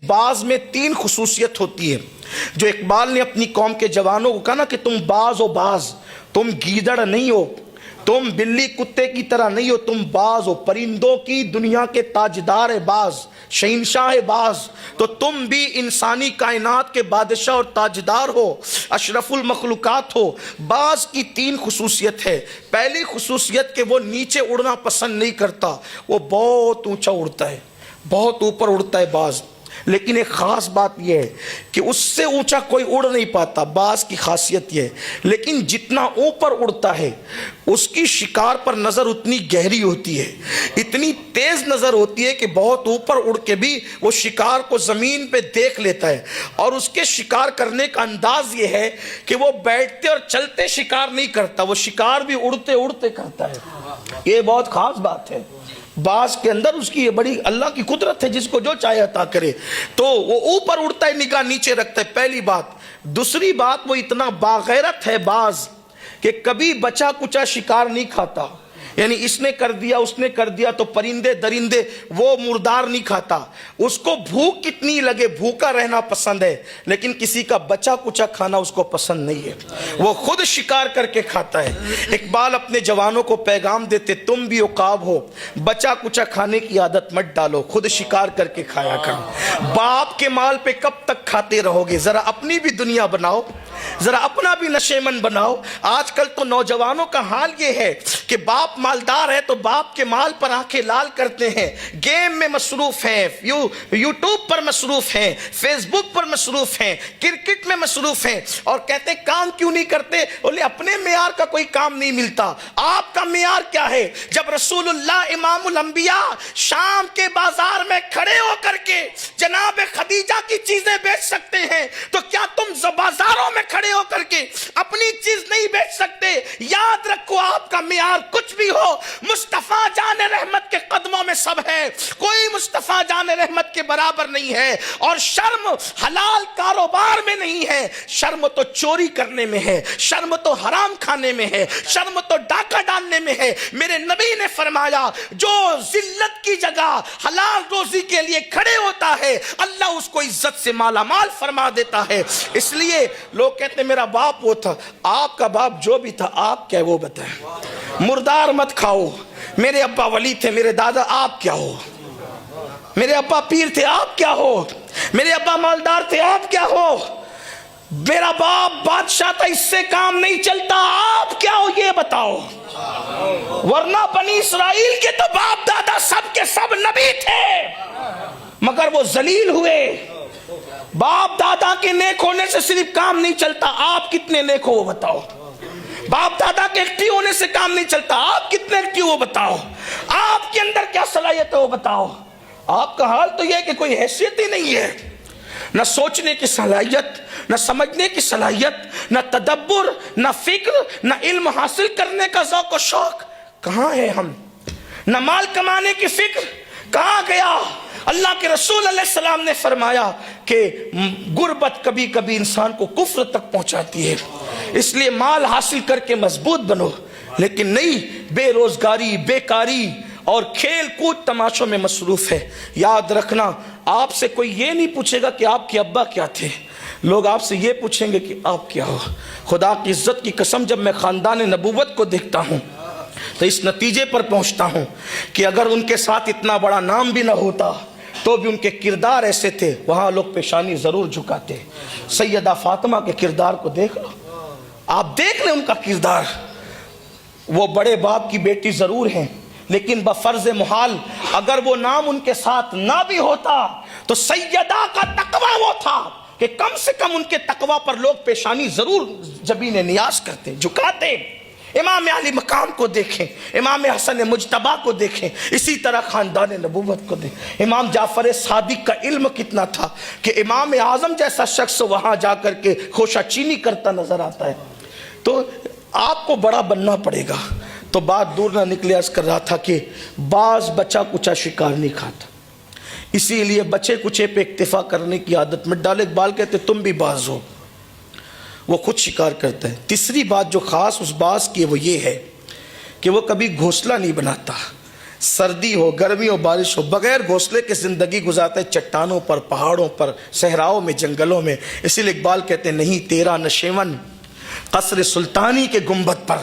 बाज में 3 खसूसियत होती है जो इकबाल ने अपनी कौम के जवानों को कहा ना कि तुम बाज हो बाज, तुम गीदड़ नहीं हो, तुम बिल्ली कुत्ते की तरह नहीं हो, तुम बाज हो, परिंदों की दुनिया के ताजदार है बाज, शहंशाह है बाज, तो तुम भी इंसानी कायनात के बादशाह और ताजदार हो, अशरफुल मखलूकात हो। बाज की 3 खसूसियत है। पहली खसूसियत कि वो नीचे उड़ना पसंद नहीं करता, वो बहुत ऊंचा उड़ता है, बहुत ऊपर उड़ता है बाज। लेकिन एक ख़ास बात यह है कि उससे ऊंचा कोई उड़ नहीं पाता, बाज की खासियत यह है। लेकिन जितना ऊपर उड़ता है उसकी शिकार पर नज़र उतनी गहरी होती है, इतनी तेज़ नज़र होती है कि बहुत ऊपर उड़ के भी वो शिकार को ज़मीन पे देख लेता है। और उसके शिकार करने का अंदाज़ ये है कि वो बैठते और चलते शिकार नहीं करता, वो शिकार भी उड़ते उड़ते करता है। ये बहुत ख़ास बात है। बाज के अंदर उसकी ये बड़ी अल्लाह की कुदरत है, जिसको जो चाहे अता करे। तो वो ऊपर उड़ता है, निगाह नीचे रखता है, पहली बात। दूसरी बात, वो इतना बागैरत है बाज कि कभी बचा कुचा शिकार नहीं खाता, यानी इसने कर दिया उसने कर दिया तो परिंदे दरिंदे वो मुर्दार नहीं खाता। उसको भूख कितनी लगे भूखा रहना पसंद है, लेकिन किसी का बचा कुचा खाना उसको पसंद नहीं है, वो खुद शिकार करके खाता है। इकबाल अपने जवानों को पैगाम देते, तुम भी उकाब हो, बचा कुचा खाने की आदत मत डालो, खुद शिकार करके खाया करो। बाप के माल पे कब तक खाते रहोगे, जरा अपनी भी दुनिया बनाओ, जरा अपना भी नशेमंद बनाओ। आजकल तो नौजवानों का हाल ये है कि बाप मालदार है तो बाप के माल पर आंखें लाल करते हैं, गेम में मसरूफ हैं, यूट्यूब पर मसरूफ हैं, फेसबुक पर मसरूफ हैं, क्रिकेट में मसरूफ हैं, और कहते काम क्यों नहीं करते? बोले अपने मेयार का कोई काम नहीं मिलता। आपका मेयार क्या है? जब रसूलुल्लाह इमामुल अंबिया शाम के बाजार में खड़े होकर के जनाब खदीजा की चीजें बेच सकते हैं, तो क्या तुम बाजारों में खड़े होकर के अपनी चीज नहीं बेच सकते? याद रखो, आपका मेयार कुछ भी हो, मुस्तफा जाने रहमत के कदमों में सब है, कोई मुस्तफा जाने रहमत के बराबर नहीं है। और शर्म हलाल कारोबार में नहीं है, शर्म तो चोरी करने में है, शर्म तो हराम खाने में है, शर्म तो डाका डालने में है। मेरे नबी ने फरमाया, जो जिल्लत की जगह हलाल रोजी के लिए खड़े होता है, अल्लाह उसको इज्जत से मालामाल फरमा देता है। इसलिए लोग कहते हैं मेरा बाप वो था, आपका बाप जो भी था, आप क्या वो बताएं। मुर्दार मत खाओ। मेरे अब्बा वली थे, मेरे दादा, आप क्या हो? मेरे अब्बा पीर थे, आप क्या हो? मेरे अब्बा मालदार थे, आप क्या हो? मेरा बाप बादशाह था, इससे काम नहीं चलता, आप क्या हो ये बताओ। वरना बनी इस्राइल के तो बाप दादा सब के सब नबी थे, मगर वो जलील हुए। बाप दादा के नेक होने से सिर्फ काम नहीं चलता, आप कितने नेक हो वो बताओ। बाप दादा के एक्टिव होने से काम नहीं चलता, आप कितने एक्टिव हो बताओ। आपके अंदर क्या सलाहियत है वो बताओ। आपका हाल तो यह है कि कोई हैसियत ही नहीं है, न सोचने की सलाहियत, न समझने की सलाहियत, न तदब्बुर, न फिक्र, न इल्म हासिल करने का ज़ौक़ और शौक। कहाँ है हम? न माल कमाने की फिक्र, कहाँ गया? अल्लाह के रसूल अलैहिस्सलाम ने फरमाया कि गुर्बत कभी कभी इंसान को कुफ्र तक पहुंचाती है, इसलिए माल हासिल करके मजबूत बनो। लेकिन नहीं, बेरोजगारी, बेकारी और खेल कूद तमाशों में मसरूफ है। याद रखना, आपसे कोई ये नहीं पूछेगा कि आपके अब्बा क्या थे, लोग आपसे ये पूछेंगे कि आप क्या हो। खुदा की इज्जत की कसम, जब मैं खानदान नबूवत को देखता हूँ तो इस नतीजे पर पहुँचता हूँ कि अगर उनके साथ इतना बड़ा नाम भी ना होता तो भी उनके किरदार ऐसे थे, वहाँ लोग पेशानी ज़रूर झुकाते। सैयदा फातिमा के किरदार को देख लो, आप देख लें उनका किरदार। वो बड़े बाप की बेटी ज़रूर हैं, लेकिन बफर्ज मुहाल अगर वो नाम उनके साथ ना भी होता तो सैयदा का तकवा वो था कि कम से कम उनके तकवा पर लोग पेशानी ज़रूर जबीन नियाज करते, झुकाते। इमाम अली मकाम को देखें, इमाम हसन मुजतबा को देखें, इसी तरह खानदान नबूवत को देखें। इमाम जाफर सादिक का इल्म कितना था कि इमाम आज़म जैसा शख्स वहाँ जा कर के खोशाचीनी करता नजर आता है। तो आपको बड़ा बनना पड़ेगा। तो बात दूर ना निकले, अर्ज़ कर रहा था कि बाज बचा कुचा शिकार नहीं खाता, इसीलिए बचे कुचे पे इक्तिफा करने की आदत मत डाले। इकबाल कहते तुम भी बाज हो, वो खुद शिकार करता है। तीसरी बात जो ख़ास उस बाज की है वो ये है कि वो कभी घोंसला नहीं बनाता, سردی ہو، گرمی ہو، بارش ہو، بغیر گھونسلے کے زندگی گزارتا ہے، چٹانوں پر، پہاڑوں پر، صحراؤں میں، جنگلوں میں۔ اسی لیے اقبال کہتے ہیں نہیں تیرا نشیون قصر سلطانی کے گنبد پر،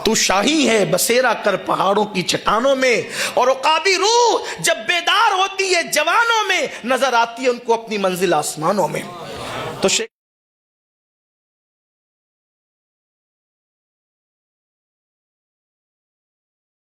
تو شاہی ہے بسیرا کر پہاڑوں کی چٹانوں میں۔ اور عقابی روح جب بیدار ہوتی ہے جوانوں میں، نظر آتی ہے ان کو اپنی منزل آسمانوں میں۔ تو